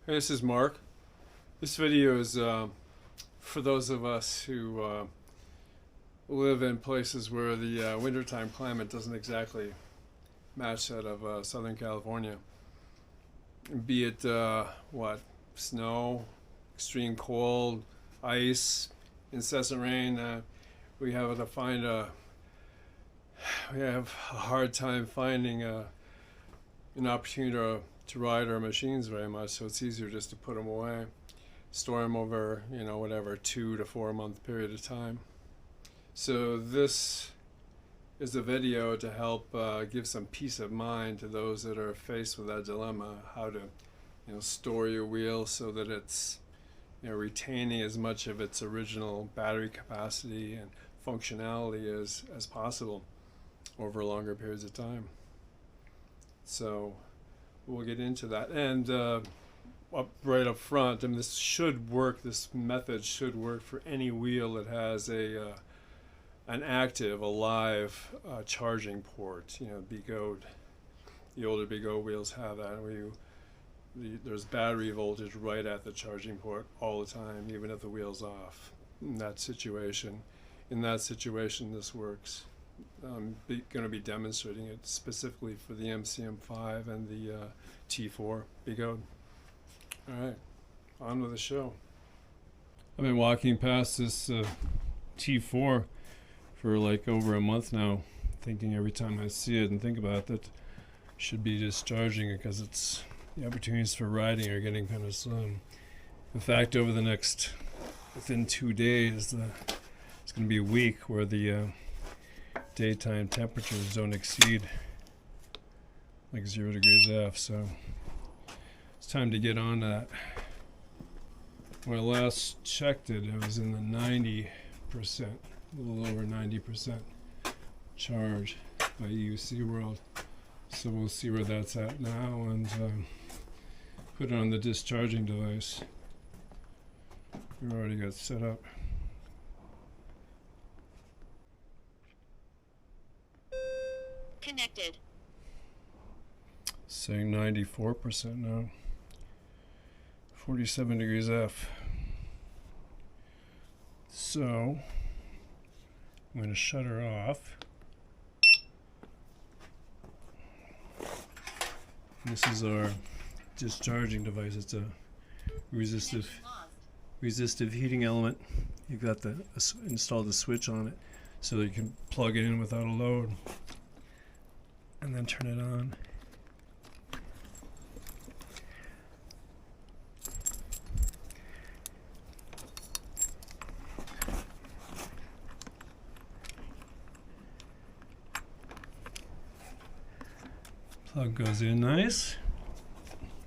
Hey, this is Mark. This video is for those of us who live in places where the wintertime climate doesn't exactly match that of Southern California. Be it snow, extreme cold, ice, incessant rain. We have a hard time finding an opportunity to ride our machines very much, so it's easier just to put them away, store them over, whatever, 2 to 4 month period of time. So this is a video to help give some peace of mind to those that are faced with that dilemma, how to store your wheel so that it's retaining as much of its original battery capacity and functionality as possible over longer periods of time. So we'll get into that. And right up front, this should work. This method should work for any wheel that has an active, live charging port. Begode, the older Begode wheels have that. There's battery voltage right at the charging port all the time, even if the wheel's off. In that situation, this works. I'm going to be demonstrating it specifically for the MCM5 and the T4 Begode. All right, on with the show. I've been walking past this T4 for like over a month now, thinking every time I see it and think about it that I should be discharging it because the opportunities for riding are getting kind of slim. In fact, within 2 days, it's going to be a week where the daytime temperatures don't exceed like 0 degrees F, so it's time to get on that. When I last checked it, it was in the 90%, a little over 90% charge by EUC World. So we'll see where that's at now and put it on the discharging device. We already got set up. Connected. Saying 94% now. 47 degrees F. So I'm going to shut her off. This is our discharging device. It's a resistive heating element. You've got installed the switch on it so that you can plug it in without a load and then turn it on. Plug goes in nice.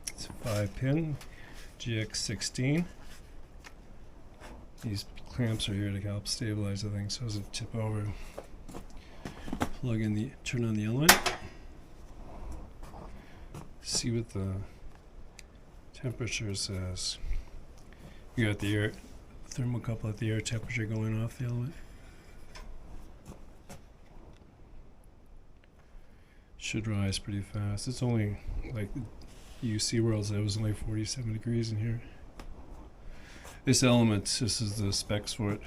It's a 5-pin GX16. These clamps are here to help stabilize the thing so it doesn't tip over. Turn on the element. See what the temperature says. You got the thermocouple at the air temperature going off the element. Should rise pretty fast. It's only like EUC World said it was only 47 degrees in here. This is the specs for it.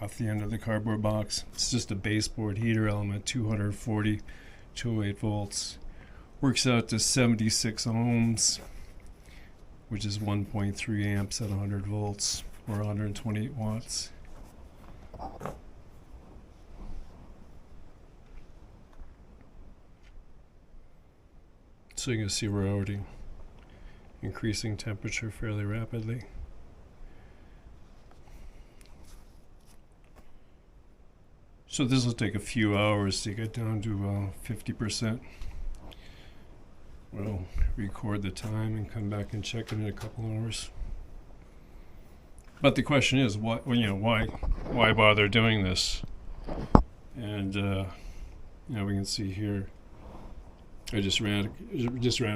Off the end of the cardboard box. It's just a baseboard heater element, 240, 208 volts. Works out to 76 ohms, which is 1.3 amps at 100 volts or 128 watts. So you can see we're already increasing temperature fairly rapidly. So this will take a few hours to get down to 50%. We'll record the time and come back and check it in a couple hours. But the question is, why bother doing this? And we can see here. I just ran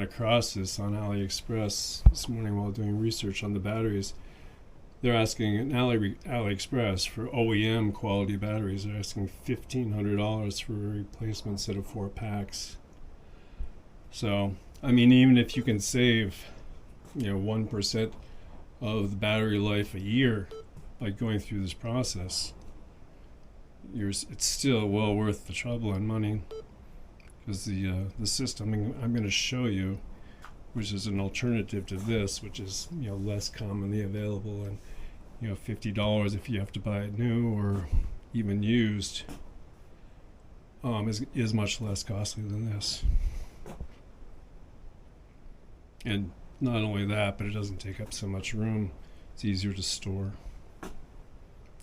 across this on AliExpress this morning while doing research on the batteries. They're asking in AliExpress for OEM quality batteries. They're asking $1,500 for a replacement set of 4 packs. So I mean, even if you can save, 1% of the battery life a year by going through this process, it's still well worth the trouble and money, because the system I'm going to show you, which is an alternative to this, which is less commonly available, and $50 if you have to buy it new or even used, is much less costly than this. And not only that, but it doesn't take up so much room. It's easier to store,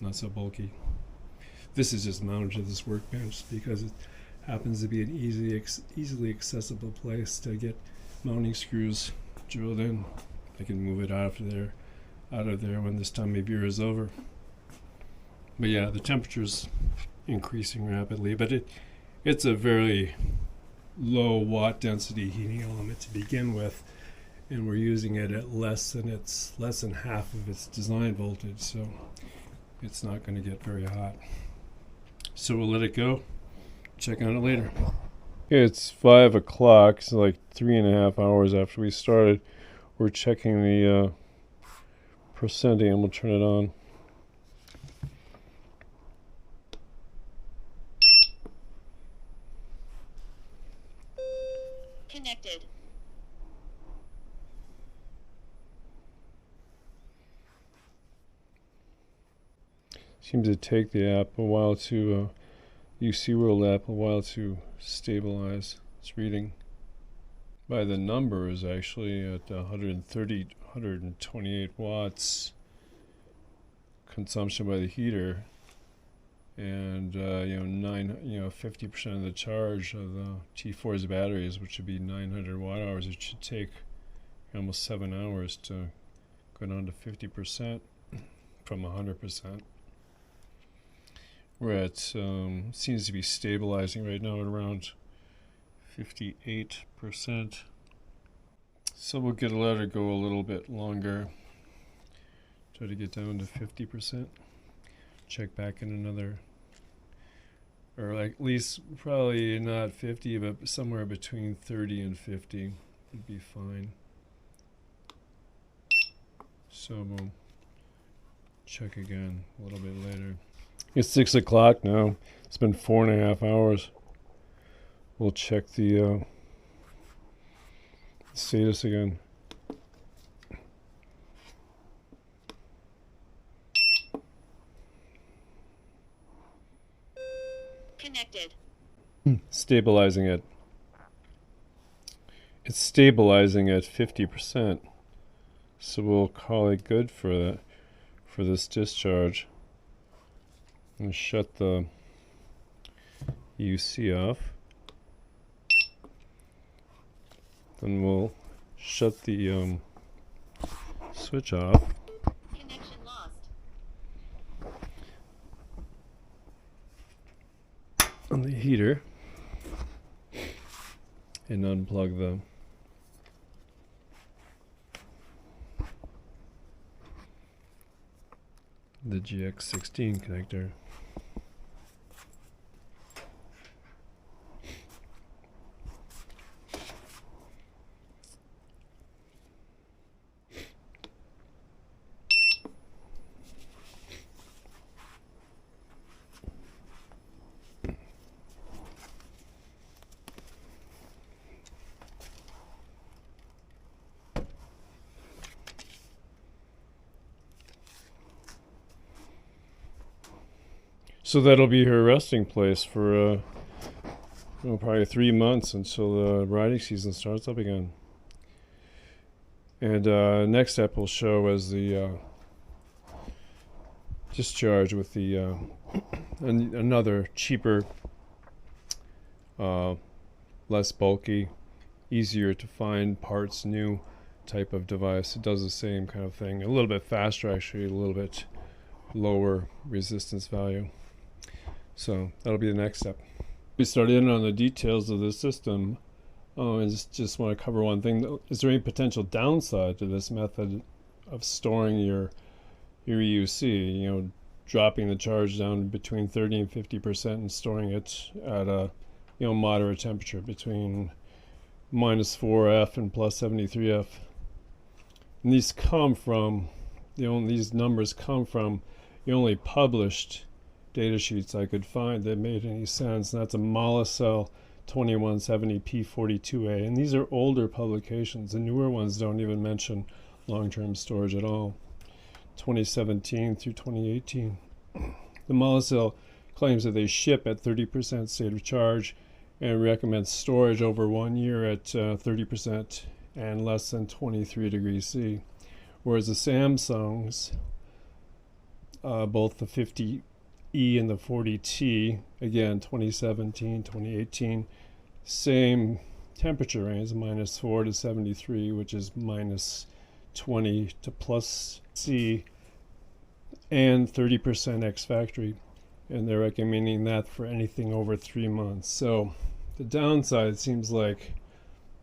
not so bulky. This is just mounted to this workbench because it happens to be an easily accessible place to get mounting screws drilled in. I can move it out of there when this time of year is over. But yeah, the temperature's increasing rapidly, but it's a very low watt density heating element to begin with, and we're using it at less than half of its design voltage, so it's not going to get very hot. So we'll let it go. Check on it later. It's 5 o'clock, so like 3.5 hours after we started. We're checking the percenting, and we'll turn it on. Connected. Seems to take the app a while to EUC World app a while to stabilize its reading. By the numbers, actually at 128 watts consumption by the heater, and 50% of the charge of the T4's batteries, which would be 900 watt hours. It should take almost 7 hours to go down to 50% from 100%. We're at seems to be stabilizing right now at around 58%. So we'll let it go a little bit longer. Try to get down to 50%. Check back in another, or like at least probably not 50, but somewhere between 30 and 50 would be fine. So we'll check again a little bit later. It's 6 o'clock now. It's been 4.5 hours. We'll check the status again. Connected. Stabilizing it. It's stabilizing at 50%. So we'll call it good for this discharge. And shut the EUC off. Then we'll shut the switch off. Connection lost. On the heater. And unplug the GX16 connector. So that'll be her resting place for probably 3 months until the riding season starts up again. And next step we'll show as the discharge with the another cheaper, less bulky, easier to find parts, new type of device. It does the same kind of thing, a little bit faster actually, a little bit lower resistance value. So that'll be the next step. We started in on the details of the system. I just want to cover one thing. Is there any potential downside to this method of storing your EUC? Dropping the charge down between 30 and 50% and storing it at a moderate temperature between minus 4F and plus 73F. And these come from, these numbers come from the only published data sheets I could find that made any sense. And that's a Molicel 2170 P42A. And these are older publications. The newer ones don't even mention long-term storage at all. 2017 through 2018. The Molicel claims that they ship at 30% state of charge and recommends storage over 1 year at 30% and less than 23 degrees C. Whereas the Samsungs, both the 50E and the 40T, again 2017, 2018, same temperature range, minus 4 to 73, which is minus 20 to plus C, and 30% X factory. And they're recommending that for anything over 3 months. So the downside seems like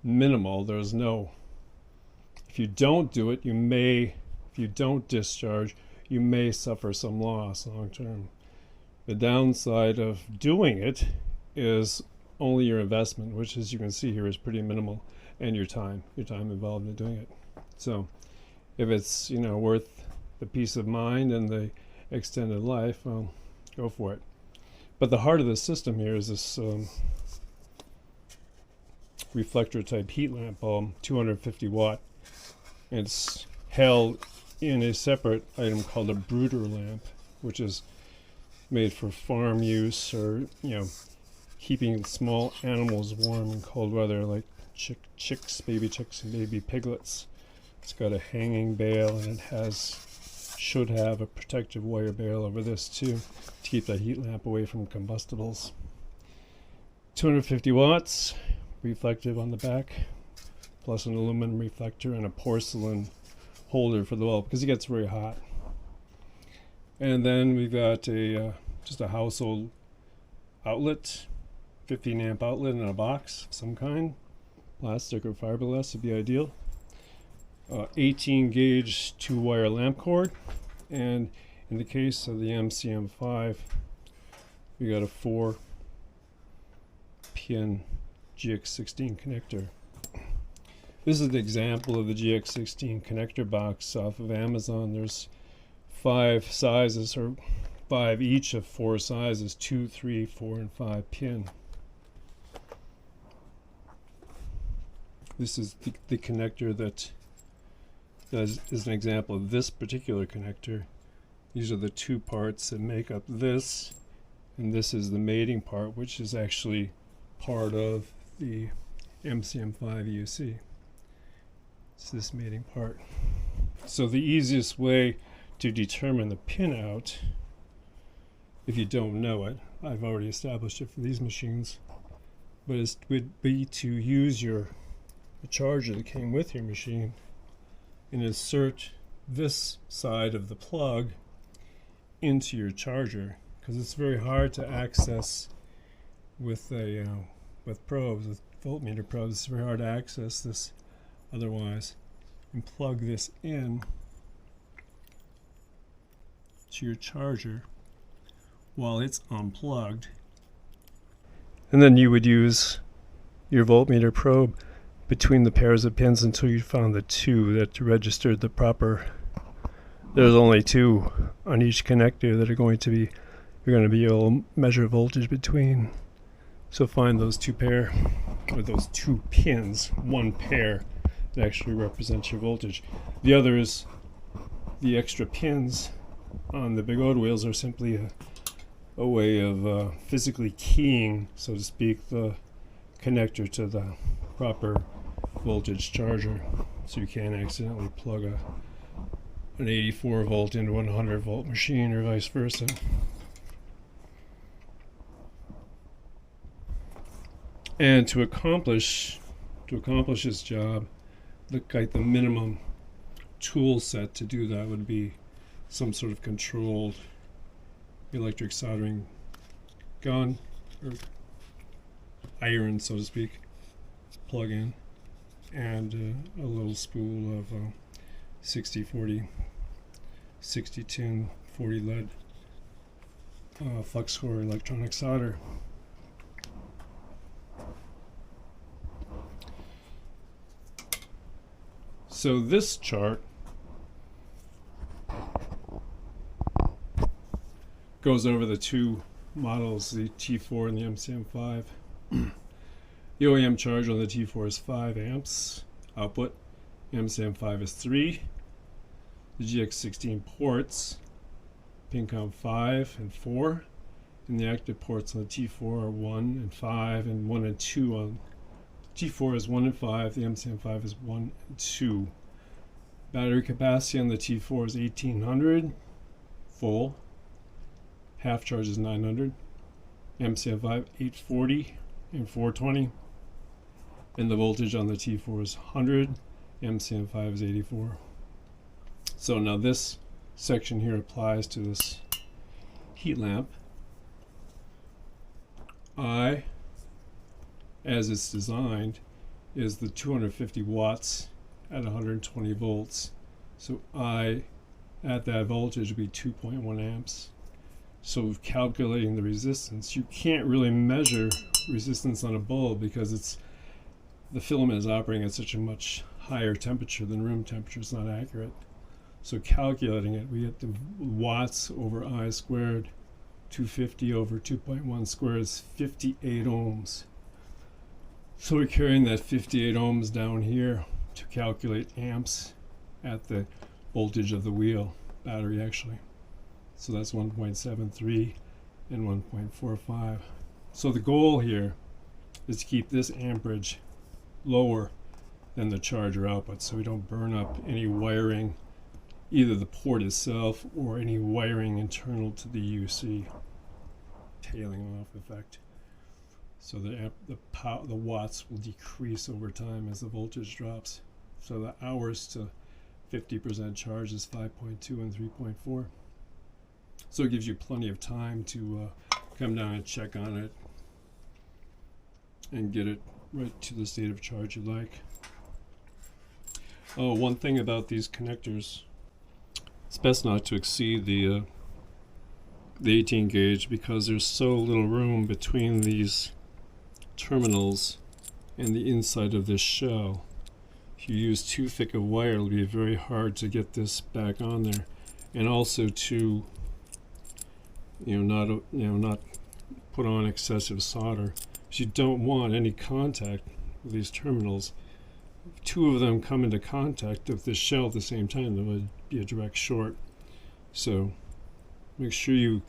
minimal. There's no, if you don't do it, if you don't discharge, you may suffer some loss long term. The downside of doing it is only your investment, which, as you can see here, is pretty minimal, and your time involved in doing it. So if it's, worth the peace of mind and the extended life, well, go for it. But the heart of the system here is this reflector type heat lamp bulb, 250 watt. And it's held in a separate item called a brooder lamp, which is made for farm use, or keeping small animals warm in cold weather, like baby chicks and baby piglets. It's got a hanging bail, and it should have a protective wire bail over this too, to keep that heat lamp away from combustibles. 250 watts, reflective on the back, plus an aluminum reflector and a porcelain holder for the bulb, because it gets very hot. And then we've got just a household outlet, 15 amp outlet in a box of some kind, plastic or fiberglass would be ideal. 18 gauge 2-wire lamp cord, and in the case of the MCM5, we got a 4-pin GX16 connector. This is an example of the GX16 connector box off of Amazon. There's 5 sizes, or 5 each of 4 sizes, 2, 3, 4, and 5 pin. This is the connector that is an example of this particular connector. These are the 2 parts that make up this, and this is the mating part, which is actually part of the MCM5 EUC. It's this mating part. So the easiest way to determine the pin out, if you don't know it, I've already established it for these machines, but it would be to use the charger that came with your machine and insert this side of the plug into your charger, because it's very hard to access with probes, with voltmeter probes. It's very hard to access this otherwise. And plug this in to your charger while it's unplugged, and then you would use your voltmeter probe between the pairs of pins until you found the 2 that registered the proper. There's only 2 on each connector that you're going to be able to measure voltage between. So find those 2 pair, or those 2 pins, 1 pair that actually represents your voltage. The other is the extra pins on the Begode wheels are simply a way of physically keying, so to speak, the connector to the proper voltage charger, so you can't accidentally plug an 84 volt into a 100 volt machine, or vice versa. And to accomplish this job, the minimum tool set to do that would be some sort of controlled electric soldering gun, or iron, so to speak, plug in, and a little spool of 60-40, 60-tin, 40 lead flux core electronic solder. So this chart goes over the two models, the T4 and the MCM5. The OEM charge on the T4 is 5 amps output. MCM5 is 3. The GX16 ports, pin count 5 and 4. And the active ports on the T4 are 1 and 5, and 1 and 2 on T4 is 1 and 5. The MCM5 is 1 and 2. Battery capacity on the T4 is 1800 full. Half charge is 900. MCM5 840 and 420. And the voltage on the T4 is 100. MCM5 is 84. So now this section here applies to this heat lamp. I, as it's designed, is the 250 watts at 120 volts. So I, at that voltage, would be 2.1 amps. So calculating the resistance, you can't really measure resistance on a bulb because the filament is operating at such a much higher temperature than room temperature. It's not accurate. So calculating it, we get the watts over I squared. 250 over 2.1 squared is 58 ohms. So we're carrying that 58 ohms down here to calculate amps at the voltage of the wheel, battery actually. So that's 1.73 and 1.45. So the goal here is to keep this amperage lower than the charger output so we don't burn up any wiring, either the port itself or any wiring internal to the EUC, tailing off effect. So the watts will decrease over time as the voltage drops. So the hours to 50% charge is 5.2 and 3.4. So it gives you plenty of time to come down and check on it and get it right to the state of charge you like. Oh, one thing about these connectors, it's best not to exceed the 18 gauge because there's so little room between these terminals and the inside of this shell. If you use too thick a wire, it'll be very hard to get this back on there, and also to not put on excessive solder, because you don't want any contact with these terminals. If two of them come into contact with this shell at the same time, there would be a direct short. So make sure you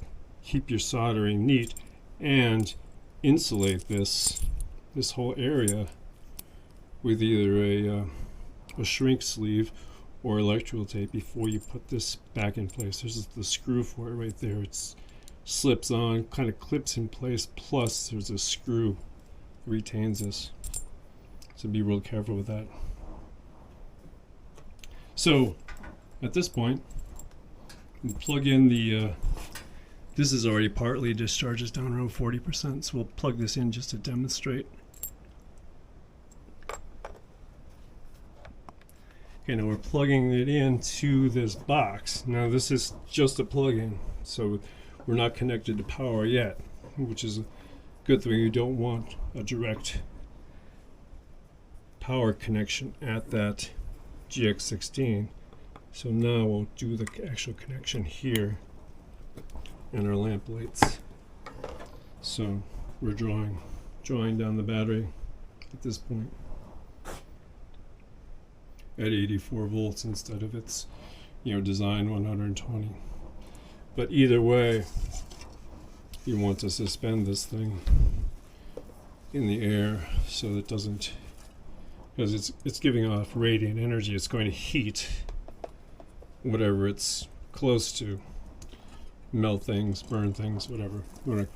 keep your soldering neat and insulate this whole area with either a shrink sleeve or electrical tape before you put this back in place. There's the screw for it right there. It slips on, kind of clips in place, plus there's a screw that retains this. So be real careful with that. So at this point, we'll plug in the this is already partly discharged, it's down around 40%, so we'll plug this in just to demonstrate. Okay, now we're plugging it into this box. Now this is just a plug-in, so we're not connected to power yet, which is a good thing. You don't want a direct power connection at that GX16. So now we'll do the actual connection here and our lamp lights. So we're drawing down the battery at this point at 84 volts instead of its design 120. But either way, you want to suspend this thing in the air so that it doesn't, because it's giving off radiant energy. It's going to heat whatever it's close to, melt things, burn things, whatever. You want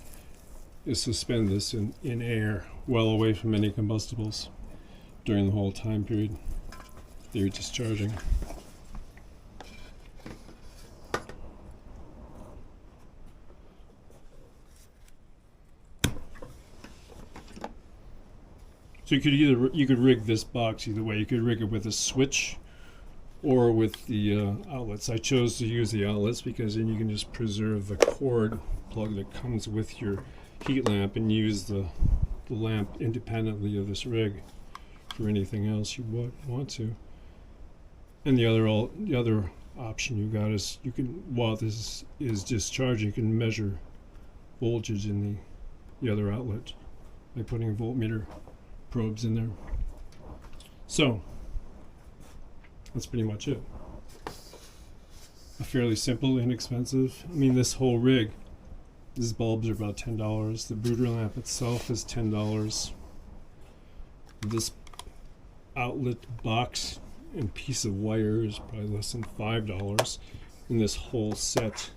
to suspend this in air well away from any combustibles during the whole time period that you're discharging. So you could rig this box either way. You could rig it with a switch or with the outlets. I chose to use the outlets because then you can just preserve the cord plug that comes with your heat lamp and use the lamp independently of this rig for anything else you want to. And the other option you got is you can, while this is discharging, you can measure voltage in the other outlet by putting voltmeter probes in there. So that's pretty much it. A fairly simple, inexpensive. I mean, this whole rig, these bulbs are about $10. The brooder lamp itself is $10. This outlet box and piece of wire is probably less than $5. And this whole set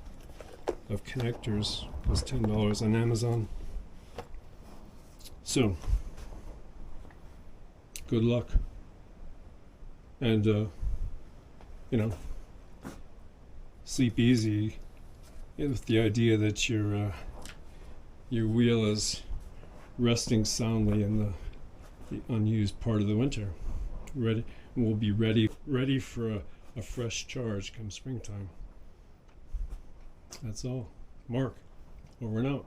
of connectors was $10 on Amazon. So, good luck. And, you know, sleep easy with the idea that your wheel is resting soundly in the unused part of the winter. We'll be ready for a fresh charge come springtime. That's all. Mark, over and out.